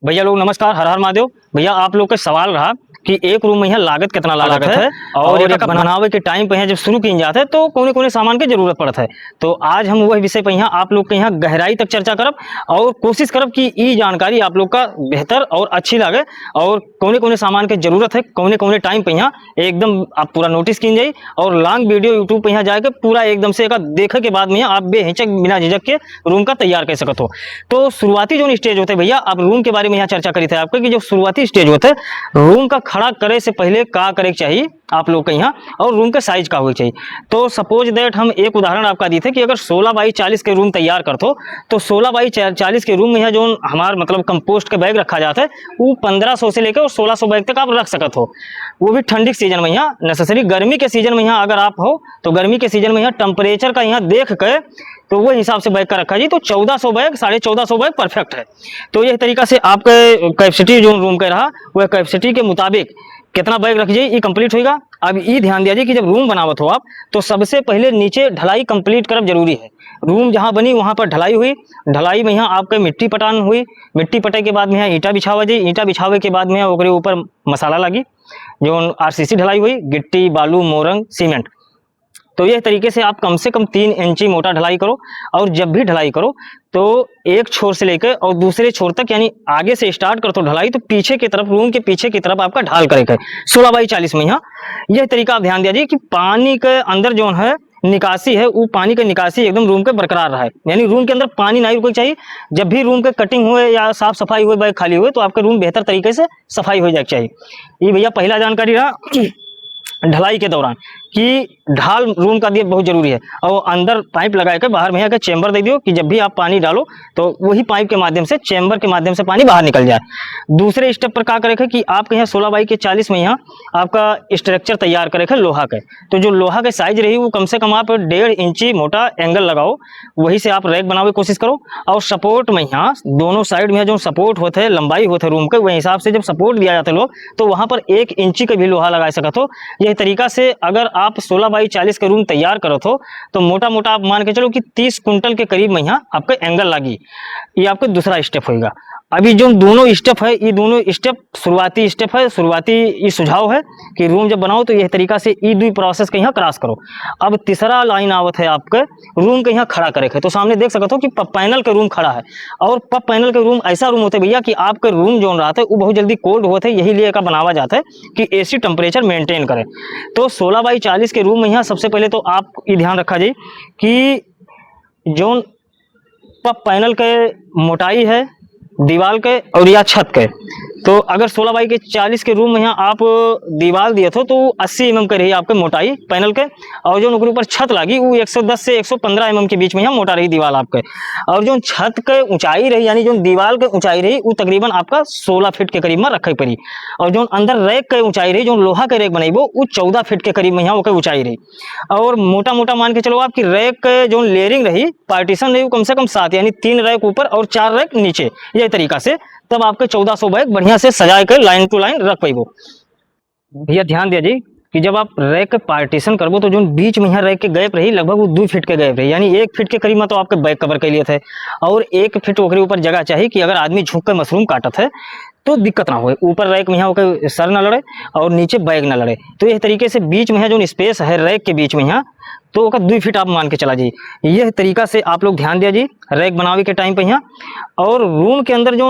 भैया लोग नमस्कार, हर हर महादेव। भैया आप लोग का सवाल रहा कि एक रूम में यहाँ लागत कितना लागत है और एक बनावे के टाइम पे यहाँ जब शुरू की जाते है तो कौन कौन सामान की जरूरत पड़ता है। तो आज हम वही विषय पे यहाँ आप लोग के यहाँ गहराई तक चर्चा करब और कोशिश करब कि ये जानकारी आप लोग का बेहतर और अच्छी लगे और कौन सामान की जरूरत है कौन टाइम पे यहाँ एकदम आप पूरा नोटिस की जाए और लॉन्ग वीडियो यूट्यूब पे यहाँ जाके पूरा एकदम से एक देखे के बाद में आप बेहिचक बिना झिझक के रूम का तैयार कर सकते हो। तो शुरुआती जो स्टेज होते हैं भैया, आप रूम के बारे में यहाँ चर्चा करी थे आपको कि जो शुरुआती स्टेज होते हैं रूम का खड़ा करे से पहले का करे के चाहिए आप लोग के यहाँ और रूम का साइज का होना चाहिए। तो सपोज दैट हम एक उदाहरण आपका दी थे कि अगर 16 बाई 40 के रूम तैयार करते हो तो 16 बाई 40 के रूम में यहाँ जो हमारा मतलब कंपोस्ट के बैग रखा जाता है वो 1500 से लेकर और 1600 बैग तक आप रख सकते हो। वो भी ठंडी के सीजन में यहाँ नेसेसरी, गर्मी के सीजन में यहाँ अगर आप हो तो गर्मी के सीजन में यहाँ टेम्परेचर का यहाँ देख के तो वो हिसाब से बैग का रखा जी। तो 1400 बैग 1450 बैग परफेक्ट है। तो यह तरीका से आपके कैपेसिटी जो रूम का रहा वह कैपेसिटी के मुताबिक कितना बैग रख जाइए ये कंप्लीट होगा। अब ये ध्यान दिया कि जब रूम बनावत हो आप तो सबसे पहले नीचे ढलाई कंप्लीट करब जरूरी है। रूम जहाँ बनी वहाँ पर ढलाई हुई, ढलाई में यहाँ आपके मिट्टी पटान हुई, मिट्टी पटे के बाद में यहाँ ईंटा बिछावा जाए, ईंटा बिछावे के बाद में ओकरे ऊपर मसाला लगी जो आरसीसी ढलाई हुई, गिट्टी बालू मोरंग सीमेंट। तो यह तरीके से आप कम से कम 3 इंची मोटा ढलाई करो और जब भी ढलाई करो तो एक छोर से लेकर और दूसरे छोर तक यानी आगे से स्टार्ट कर तो ढलाई तो पीछे की तरफ रूम के पीछे की तरफ आपका ढाल करेगा 16 बाई 40 में। यहाँ यह तरीका आप ध्यान दीजिए कि पानी के अंदर जो है निकासी है वो पानी का निकासी एकदम रूम के बरकरार रहा है, यानी रूम के अंदर पानी नहीं रुकना चाहिए। जब भी रूम के कटिंग हुए या साफ सफाई हुए बैग खाली हुए तो आपके रूम बेहतर तरीके से सफाई हो जाए चाहिए। ये भैया पहला जानकारी रहा ढलाई के दौरान कि ढाल रूम का दिए बहुत जरूरी है और अंदर पाइप लगा के बाहर में यहाँ चेंबर दे दियो कि जब भी आप पानी डालो तो वही पाइप के माध्यम से चेंबर के माध्यम से पानी बाहर निकल जाए। दूसरे स्टेप पर क्या करे कि आपके यहाँ 16 बाई 40 में यहाँ आपका स्ट्रक्चर तैयार करे लोहा के। तो जो लोहा के साइज रही वो कम से कम आप 1.5 इंची मोटा एंगल लगाओ, वही से आप रैक बनावे कोशिश करो। और सपोर्ट में यहाँ दोनों साइड में जो सपोर्ट होते हैं लंबाई होते रूम के वही हिसाब से जब सपोर्ट दिया जाता है लोग तो वहाँ पर 1 इंची का भी लोहा लगा सकते हो। यह तरीका से अगर आप 16 बाई 40 के रूम तैयार करो तो मोटा मोटा आप मान के चलो कि 30 कुंटल के करीब में यहाँ आपका एंगल लगी। ये आपका दूसरा स्टेप होगा। अभी जो दोनों स्टेप है ये दोनों स्टेप शुरुआती स्टेप है, शुरुआती ये सुझाव है कि रूम जब बनाओ तो यह तरीका से ये दो प्रोसेस के यहाँ क्रॉस करो। अब तीसरा लाइन आवत है आपके रूम के यहाँ खड़ा करे है। तो सामने देख सकते हो कि पप पैनल के रूम खड़ा है और पप पैनल के रूम ऐसा रूम होते है भैया कि आपके रूम जो रहता है वो बहुत जल्दी कोल्ड होते है, यही लिए का बनावा जाता है कि एसी टेम्परेचर मेंटेन करे। तो 16 बाई 40 के रूम में यहाँ सबसे पहले तो आप ये ध्यान रखा जाए कि जो पप पैनल के मोटाई है दीवार के और या छत के, तो अगर 16 बाई 40 के रूम में यहाँ आप दीवार दिए थे तो 80 mm के रही आपके मोटाई पैनल के और जो ऊपर छत लगी वो 110 से 115 mm के बीच में यहाँ मोटा रही दीवार आपके। और जो छत के ऊंचाई रही यानी जो दीवार के ऊंचाई रही वो तकरीबन आपका 16 फीट के करीब में रखे पड़ी। और जो अंदर रैक के ऊंचाई रही जो लोहा के रैक बनाई वो 14 फीट के करीब में यहाँ वो ऊंचाई रही। और मोटा मोटा मान के चलो आपकी रैक के जो लेयरिंग रही पार्टीशन रही वो कम से कम 7 यानी 3 रैक ऊपर और 4 रैक नीचे, यह तरीका से तब आपके 1400 बैग बढ़िया से सजा के लाइन टू लाइन रख पाइबो। भैया ध्यान दीजिए कि जब आप रैक के पार्टीशन करबो तो जो बीच में यहाँ रैक के गैप रही लगभग वो 2 फीट के गैप रही, यानी 1 फीट के करीब में तो आपके बैग कवर के लिए थे और 1 फीट ओकरे ऊपर जगह चाहिए कि अगर आदमी झुक कर मशरूम काटत है तो दिक्कत ना हो, ऊपर रैक में यहाँ सर ना लड़े और नीचे बैग ना लड़े। तो इस तरीके से बीच में जो स्पेस है रैक के बीच में यहाँ तो 2 फीट आप मान के चला जी। यह तरीका से आप लोग ध्यान दिया जी रैक बनावे के टाइम पे यहाँ। और रूम के अंदर जो